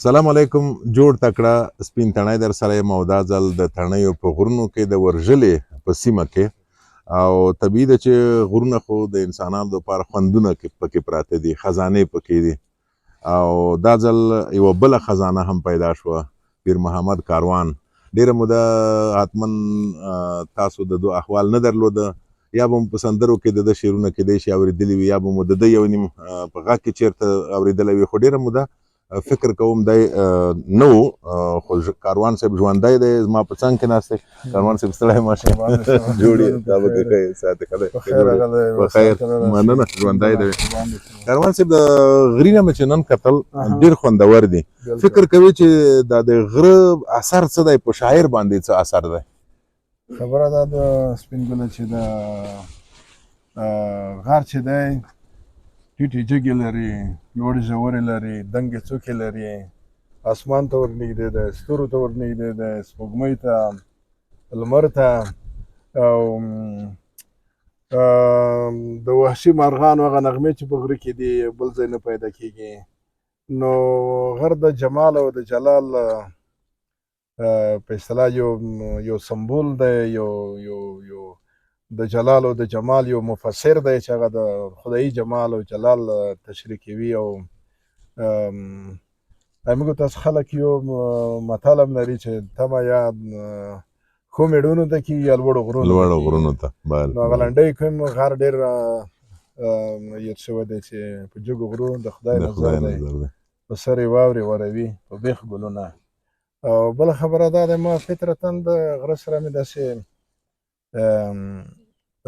سلام علیکم. جوړ تکړه سپین تڼۍ در سره یم او دا ځل د تڼیو په غرونو کې د ورژلې په سیمه کې او طبیعي ده چې غرونه خو د انسانانو دپاره خوندونه پکې پراته دي، خزانې پکې دي او دا ځل یوه بله خزانه هم پیدا شوه، پیر محمد کاروان. ډېره موده حتما تاسو د دو احوال نه درلوده، یا به مو په سندرو کې د ده شعرونه کیدای شي اورېدلي وي، یا به مو د ده یو نیم په غږ کې چېرته اورېدلی وي، خو ډېره موده فکر کوم دی نه و، خو کاروان صاحب ژوندی دی، زما په څنګ کې ناست دی. کاروان صاحب ستړی ماشې جوړ یې، دا به ښه ساتې ښه دی په خیر، مننه، ژوندی دی. کاروان صاحب د غري نه مې چې نن کتل ډېر خوندور دي. فکر کوي چې دا د غره اثر څه دی، په شاعر باندې څه اثر دی؟ خبره دا د سپین ګله چې د غر چې دی ټیټې جګې لري، لوړې ژورې لري، دنګې څوکې لري، اسمان ته ور نږدې دی، ستورو ته ور نږدې دی، سپوږمۍ ته، لمر ته، او د وحشي مارغانو هغه نغمې چې په غره کې دي بل ځای نه پیدا کېږي. نو غر د جمال او د جلال په اصطلاح یو سمبول دی، یو د جلال او د جمال یو مفسر دی چې هغه د خدایي جمال او جلال تشریح کوي. او موږ تاسو خلک یو متل هم لري چې تمه یا ښو میړونو ته کېږي یا لوړو غرونو ته. نو هغه لنډۍ کوم غر ډېر یاد شوی دی چې په جګو غرونو د خدای نظر دی، په سر یې واورې وروي په بیخ ګلونه. او بله خبره دا ده، ما فطرتاً د غره سره مې داسې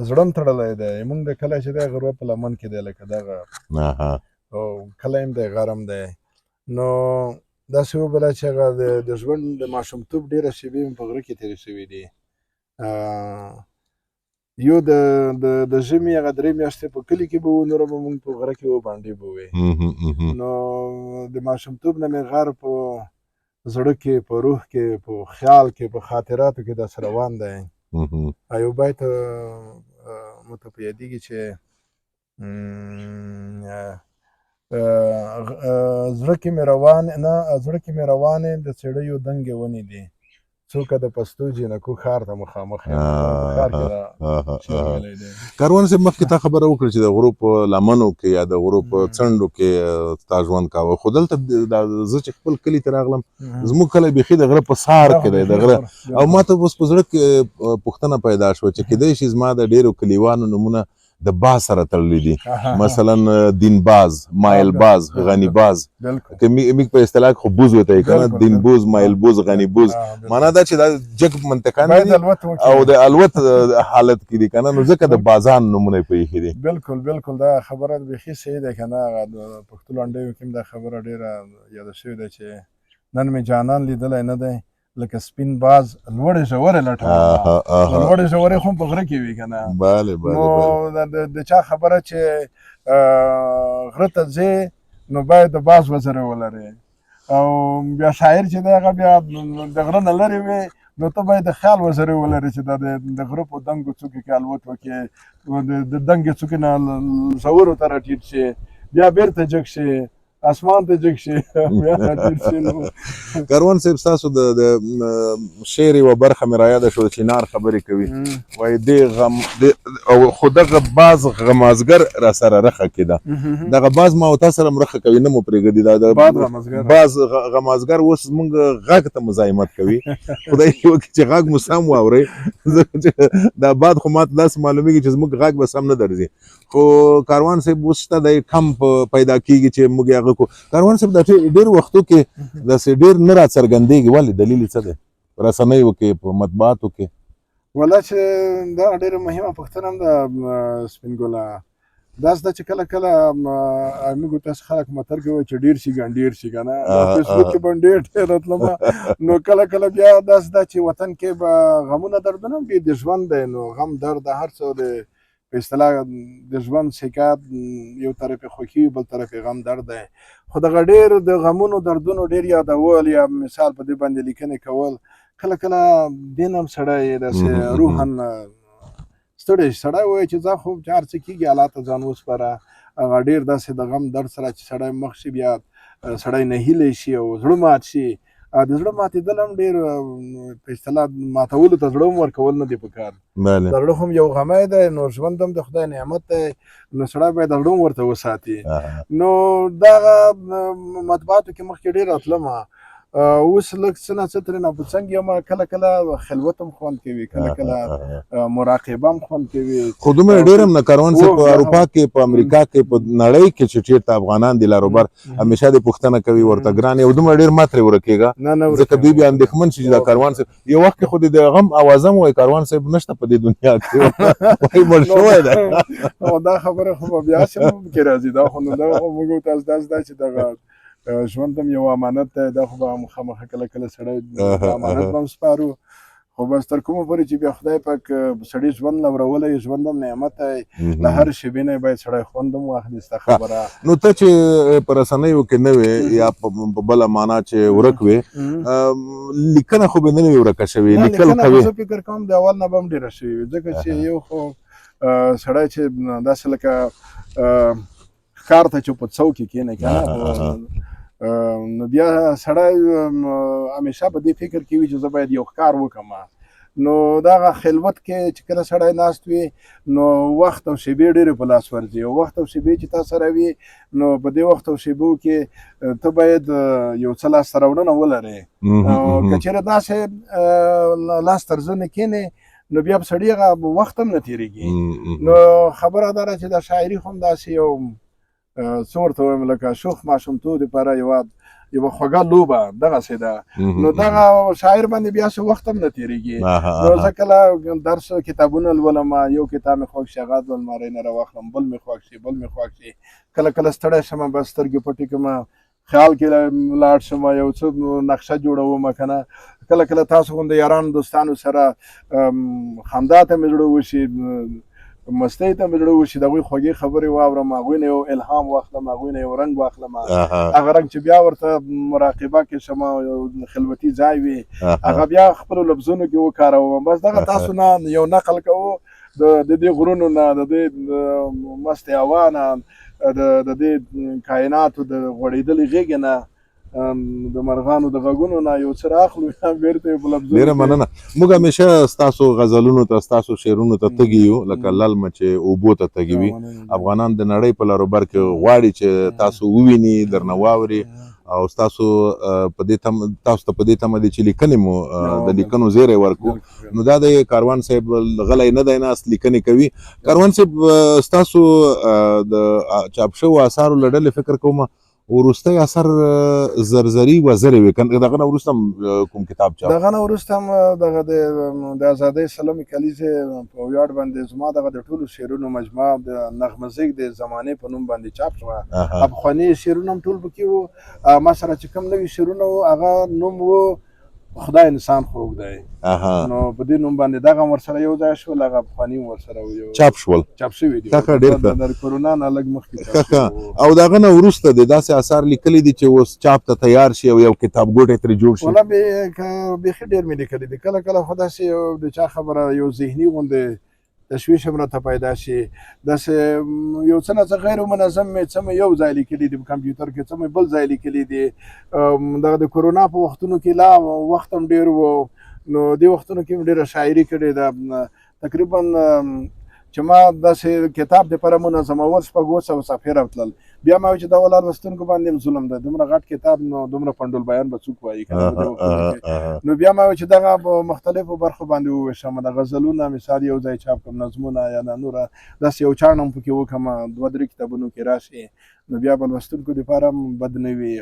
زړه م تړلی دی. موږ د کلی چې دی غره په لمن کې دی، لکه دغه او کلی هم دی، غر هم دی. نو داسې وبله چې هغه د ژوند د ماشومتوب ډېره شېبې مې په غره کې تېرې شوي دي. یو د ژمي هغه 3 میاشتې په کلي کې به وو، نوره به مونږ په غره کې وبانډې به وې. نو د ماشومتوب نه مې غر په زړه کې، په روح کې، په خیال کې، په خاطراتو کې داسې روان دی. یو بیت مته په یادېږي چې زړه کې مې روانې د څېړیو دنګې ونې دي، څوکه د پستو جینکو ښار ته مخامخ یم. کاروان صاحب مخکې تا خبره وکړه چې د غرو په لمنو کې یا د غرو په څنډو کې تا ژوند کاوه، خو دلته زه چې خپل کلي ته راغلم، زموږ کلی بیخي د غره په سار کې دی، د غره. او ما ته اوس په زړه کې پوښتنه پیدا شوه چې کیدای شي زما د ډېرو کلیوانو نومونه د باز سره تړلي دي، مثلا دین باز، مایل باز، غنی باز، که میګ په اصطلاح خو بوز وته کنه، دین بوز، مایل بوز، غنی بوز، معنا دا چې دا جګ منطقه نه دي او د الوت حالت کې دي کنه، نو ځکه د بازان نمونه په یې دي. بالکل دا خبره بیخي صحیح ده کنه. پښتو لنډیو کې دا خبره ډیره یاد شوې ده چې نن مې جانان لیدلی نه دی، لکه سپین باز لوړې ژورې لټوم. لوړې ژورې خو په غره کې وي که نه. نو د چا خبره چې غره ته ځې نو باید د باز وزرې ولرې، او بیا شاعر چې دی هغه بیا د غره نه لرې وي، نو ته باید د خیال وزرې ولرې چې دا د غره په دنګو څوکو کې الوت وکړې، د دنګې څوکې نه ژورو ته راټیټ شي، بیا بیرته جګ شي، اسمان ته جګ شي، بیا راټیټ شي. کاروان صاحب ستاسو د شعر یوه برخه مې رایاده شوه، چینار خبرې کوي، وایي او خو دغه باز غمازګر را سره رخه کېده. دغه باز ما او تا سره هم رخه کوي، نه مو پرېږدي. دا باز غمازګر اوس زموږ غږ ته مزاحمت کوي. خدای دې وکړي چې غږ مو سم واورئ. دا باد خو ماته داسې معلومیږي چې زموږ غږ به سم نه درځي، خو کاروان صاحب اوس شته دی کم پیدا کېږي چې موږ یې هغه کو. کاروان صاحب د ډېر وختو کې داسې ډېر نه راڅرګندېږي، ولې دلیل څه دی؟ په رسنیو کې، په مطبوعاتو کې. والله چې دا ډېره مهمه پوښتنه هم ده سپین ګله. داسې ده چې کله موږ تاسو خلک متل کوي چې ډېر شي ګنډېر شي که نه. فیسبوک کې به ډېر راتلمه، نو کله بیا داسې ده چې وطن کې به غمونه دردونه هم د ژوند دی، نو غم درد هر څه د په اصطلاح د ژوند سکات، یو طرف یې خوښي بل طرف یې غم درد دی. خو دغه ډېر د غمونو دردونو ډېر یادول یا مثال په دې باندې لیکنې کول، کله دې نه هم سړی داسې روحاً ستړی سړی وایي چې ځه خو چې هر څه کېږي الله ته ځان وسپاره، هغه ډېر داسې د غم درد سره چې سړی مخ شي بیا سړی نهیلی شي او زړه مات شي. د زړه ماتېدل هم ډېر په اصطلاح ماتولو ته زړه هم ورکول نه دي پکار. بله د زړه هم یو غمی دی، نو ژوند هم د خدای نعمت دی، نو سړی باید د زړه هم ورته وساتي. نو دغه مطبوعاتو کې مخکې ډېر راتلمه، اوس لږ څه نه څه ترېنه په څنګ یم. کله کله خلوت هم خوند کوي، کله کله مراقبه هم خوند کوي. خو دومره ډېر هم نه کاروان صاحب په اروپا کې، په امریکا کې، په نړۍ کې چې چېرته افغانان دي لاروبر همیشه دې پوښتنه کوي ورته ګران یو دومره ډېر مه ترې ورکېږه، ځکه دوی بیا اندېښمن شي چې دا کاروان صاحب یو وخت کې خو د غم اوازه هم وایي کاروان صاحب نشته په دې دنیا کې، وایي مړ شوی دی. او دا خبره خو به بیا هسې هم پکې راځي. دا خو نو دغه خو موږ تاسو داسې ده چې دغه ژوند هم یو امانت دی، دا خو به مخامخه کله کله سړی د امانت به هم سپارو، خو بس تر کومه پورې چې بیا خدای پاک سړي ژوند لورولی، ژوند هم نعمت دی، له هر شېبې نه باید سړی خوند هم واخلي. ستا خبره نو ته چې په رسنیو کې نه وې یا په بله معنا چې ورک وې، لیکنه خو به نه وي ورکه شوې، لیکل کوې؟ زه فکر کوم د اول نه به هم ډېره شوې وي، ځکه چې یو خو سړی چې داسې لکه ښکار ته چې په څوک کې کښېنی که نه، نو بیا سړی همیشه په دې فکر کې وي چې زه باید یو ښکار وکړم. نو دغه خلوت کې چې کله سړی ناست وي نو وخت او شېبې ډېرې په لاس ورځي، او وخت او شېبې چې تا سره وي نو په دې وخت او شېبو کې ته باید یو څه لاسته راوړنه ولرې. که چېرې داسې لاس تر زنې کښېنې نو بیا به سړي هغه وخت هم نه تېرېږي. نو خبره دا ده چې د شاعري خو هم داسې یو څه ورته وایم لکه شوخ ماشومتوب دپاره یوه خوږه لوبه دغسې ده. نو دغه شاعر باندې بیا څه وخت هم نه تېرېږي. نو زه کله درس کتابونه لولم، یو کتاب مې خوښ شي هغه د المارۍ نه راواخلم، بل مې خوښ شي، بل مې خوښ شي. کله کله ستړی شم بس سترګې پټې کړم، خیال کې لاړ شم، یو څه نقشه جوړوم که نه. کله کله تاسو غوندې یارانو دوستانو سره خندا ته مې زړه وشي، مستۍ ته مې زړه وشي، د هغوی خوږې خبرې واورم، هغوی نه یو الهام واخلم، هغوی نه یو رنګ واخلم. هغه رنګ چې بیا ورته مراقبه کې شم، یو خلوتي ځای وي، هغه بیا خپلو لفظونو کې وکاروم. بس دغه تاسو نه یو نقل کوو د دې غرونو نه، د دې مستې هوا نه، د دې کائناتو د غوړېدلې غېږې نه، د مرغانو د غږونو نه یو څه راخلو، بېرته یې په لفظونو. ډېره مننه. موږ همیشه ستاسو غزلونو ته، ستاسو شعرونو ته تږي یو، لکه للمه چې اوبو ته تږي وي. افغانان د نړۍ په لاروبر کې غواړي چې تاسو وویني، درنه واوري، او تاسو ته په دې تمه دي چې لیکنې مو د لیکنو زیری ورکړو. نو دا د کاروان صاحب غلی نه دی ناست، لیکنې کوي. کاروان صاحب ستاسو د چاپ شوو اثارو له ډلې فکر کوم وروستی اثر زرزري وزرې وې، دغه نه وروسته هم کوم کتاب چاپ؟ دغه نه وروسته هم دغه د ازادۍ سلمې کلیزې په ویاړ باندې زما دغه د ټولو شعرونو مجموعه د نغمه‌زیږ د زمانې په نوم باندې چاپ شوه. پخواني شعرونه هم ټول پکې وو. ما سره چې کوم نوي شعرونه وو هغه نوم وو خدای انسان خوږ دی. نو په دې نوم باندې دغه هم ورسره یو ځای شول، هغه پخواني هم ورسره چاپ شول، چاپ شوي دي. د کرونا نه لږ مخکې. او دغه نه وروسته د داسې اثار لیکلي دي چې اوس چاپ ته تیار شي او یو کتاب ګوټی ترې جوړ شي؟ والله بیخي ډېر مې لیکلي دي. کله کله خو داسې د چا خبره یو ذهني غوندې تشویش هم راته پیدا شي، داسې یو څه نه څه غیر منظم مې څه مې یو ځای لیکلي دي په کمپیوټر کې، څه مې بل ځای لیکلي دي. دغه د کرونا په وختونو کې لا وخت هم ډېر و، نو دې وختونو کې مې ډېره شاعري کړې ده. تقریبا چې ما داسې کتاب دپاره منظمول شپږ 700 صفحې راتلل. بیا ما وایي چې دا ولا لوستونکو باندې هم ظلم ده، دومره غټ کتاب نو دومره پنډول بیان به څوک وایي که نه. نو بیا ما وایي چې دغه په مختلفو برخو باندې وویشم، د غزلونه مثال یو ځای چاپ کړم، نظمونه یا نوره داسې یو چاڼ هم پکې وکړم، 2-3 کتابونو کې راشي، نو بیا به لوستونکو دپاره هم بد نه وي،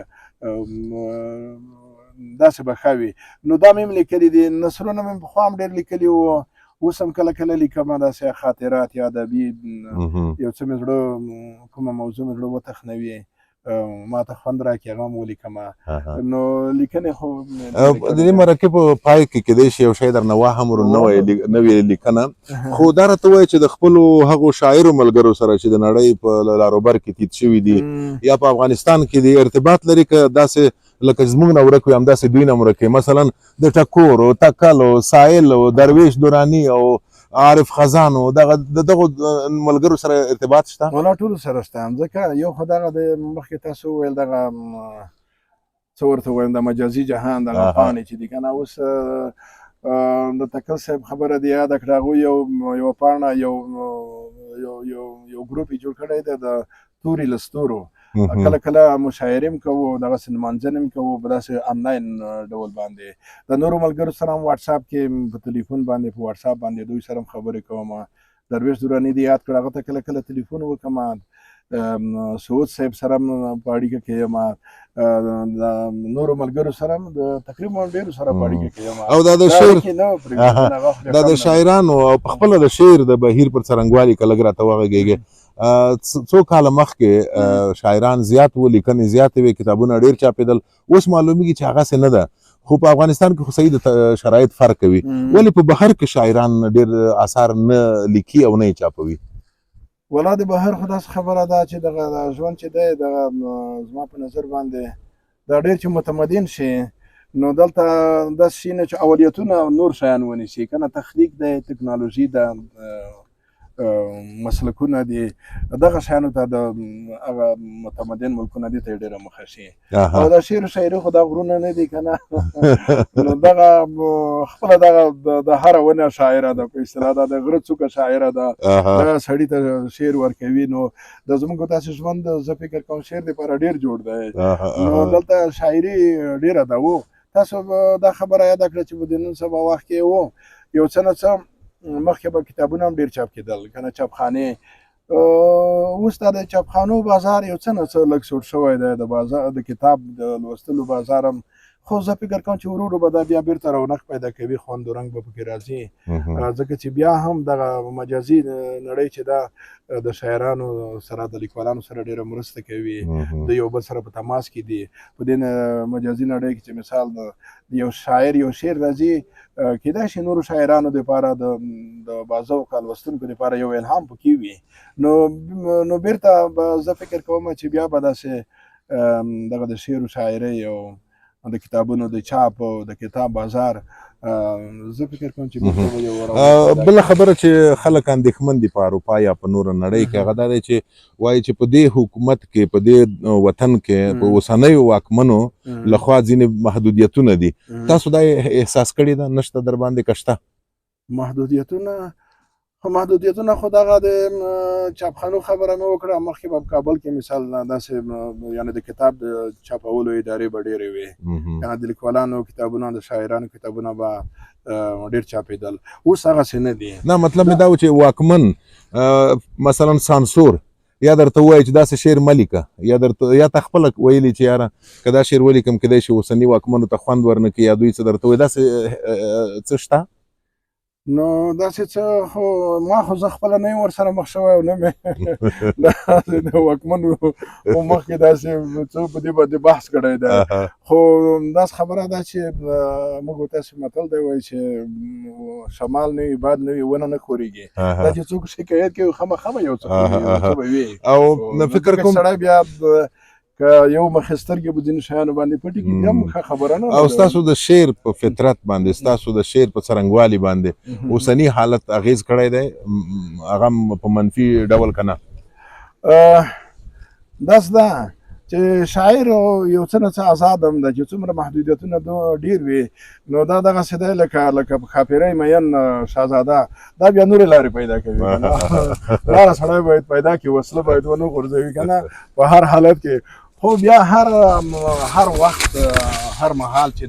داسې به ښه وي. نو دا مې هم لیکلي دي. نثرونه مې پخوا هم ډېر لیکلي وو، اوس هم کله کله لیکم داسې خاطرات یا ادبي یو څه مې زړه کومه موضوع مې زړه وتخنوي ما ته خوند راکړي هغه هم ولیکم. نو لیکنې خو د دې مرکې په پای کې کیدای شي یو شی درنه واهم نوې لیکنه، خو دا راته وایي چې د خپلو هغو شاعرو ملګرو سره چې د نړۍ په لاروبر کې تیت شوي دي یا په افغانستان کې دي ارتباط لري، که داسې لکه زموږ نه ورک وي همداسې دوی نه ورک وي، مثلا د ټکور او تکل او سایل او درویش دوراني او عارف خزان او دغه ملګرو سره ارتباط شته؟ ولا ټولو سره شته، ځکه یو خو دغه د مخکې تاسو وویل دغه څه ورته وایم د مجازي جهان دغه پاڼې چې دي که نه، اوس د تکل صاحب خبره دې یاده کړه، هغوی یوه پاڼه یو ګروپ یې جوړ کړی دی د توري له ستورو. کله کله مشاعرې هم کوو، دغسې لمانځنې هم کوو په داسې آنلاین ډول باندې. د نورو ملګرو سره هم واټساپ کې په تلیفون باندې په واټساپ باندې دوی سره هم خبرې کوم. درویش دراني دې یاد کړه، هغه ته کله کله تلیفون وکړم. سعود صاحب سره هم په اړیکه کې یم، د نورو ملګرو سره هم تقریبا ډېرو سره په اړیکه کې یم. او دا د شاعرانو او په خپله د شعر د بهیر پر څرنګوالي که لږ راته وغږېږې. څو کاله مخکې شاعران زیات وو، لیکنې زیاتې وې، کتابونه ډېر چاپېدل. اوس معلومیږي چې هغسې نه ده، خو په افغانستان کې خو صحیح د شرایط فرق کوي. ولې په بهر کې شاعران ډېر اثار نه لیکي او نه یې چاپوي؟ ولا د بهر خو داسې خبره ده چې دغه ژوند چې دی دغه زما په نظر باندې دا ډېر چې متمدن شي، نو دلته داسې شي نه چې اولیتونه نور شیان ونیسي که نه، تخنیک دی، تکنالوژي ده، مسلکونه دي، دغه شیانو ته د هغه متمدن ملکونه دي ته یې ډېره مخه شي. او دا شعر و شاعري خو دا غرونه نه دي که نه، نو دغه خپله دغه د هره ونه شاعره ده، په اصطلاح دا د غره څوکه شاعره ده، دغه سړي ته شعر ورکوي. نو د زموږ داسې ژوند زه فکر کوم شعر دپاره ډېر جوړ دی، نو دلته شاعري ډېره ده. و تاسو دا خبره یاده کړه چې په د نن سبا وخت کې و یو څه نه څه مخکې به کتابونه هم ډېر چاپ کېدل که نه، چاپخانې. اوس دا د چاپخانو بازار یو څه نه څه لږ سوټ شوی دی، د بازار د کتاب د لوستلو بازار هم، خو زه فکر کوم چې ورو ورو به دا بیا بیرته رونق پیدا کوي، خوند و رنګ به پکې راځي، ځکه چې بیا هم دغه مجازي نړۍ چې ده د شاعرانو سره د لیکوالانو سره ډېره مرسته کوي، د یو بل سره په تماس کې دي. په دې مجازي نړۍ کې چې مثال د یو شاعر یو شعر راځي، کیدای شي نورو شاعرانو دپاره د بازوقه لوستونکو دپاره یو الهام پکې وي، نو بیرته به زه فکر کوم چې بیا به داسې دغه د شعر و شاعرۍ او د کتابونو د چاپ او د کتاب بازار زه فکر کوم چې بله خبره چې خلک اندېښمن دي په اروپا یا په نوره نړۍ کې، هغه دا دی چې وایي چې په دې حکومت کې، په دې وطن کې، په اوسنیو واکمنو لخوا ځینې محدودیتونه دي. تاسو دا احساس کړې ده؟ نشته در باندې که شته محدودیتونه؟ خو محدودیتونه خو دغه د چاپخانو خبره مې وکړه، مخکې به په کابل کې مثال داسې یعنې د کتاب د چاپولو ادارې به ډېرې وې، یعنې د لیکوالانو کتابونه، د شاعرانو کتابونه به ډېر چاپېدل. اوس هغسې نه دي. نه مطلب مې دا و چې واکمن مثلا سانسور یا درته ووایي چې داسې شعر مه لیکه، یا ته خپله ویلي چې یاره که دا شعر ولیکم کیدای شي اوسني واکمنو ته خوند ورنه کړي، یا دوی څه درته وایي، داسې څه شته؟ نو داسې څه خو ما خو زه خپله نه یم ورسره مخ شوی او نه مې داسې د واکمنو خو مخکې داسې څه په دې باندې بحث کړی دی، خو داسې خبره ده چې موږ تاسې متل دی وایي چې شمال نه وي باد نه وي ونه نه ښورېږي، دا چې څوک شکایت کوي خامخا به یو څه به وي. او فکر کوم سړی بیا که یو مخې سترګې به ځینې شیانو باندې پټې کړي بیا هم ښه خبره نه ده. او ستاسو د شعر په فطرت باندې، ستاسو د شعر په څرنګوالي باندې اوسني حالت اغېز کړی دی، هغه په منفي ډول که نه؟ داسې ده چې شاعر یو څه نه څه آزاد هم ده، چې څومره محدودیتونه ډېر وي نو دا دغسې دی لکه په ښاپېرۍ مین شهزاده، دا بیا نورې لارې پیدا کوي، لاره سړی باید پیدا کړي، وسله باید ونه غورځوي که نه په هر حالت کې. خو بیا هر وخت هر مهال چې دی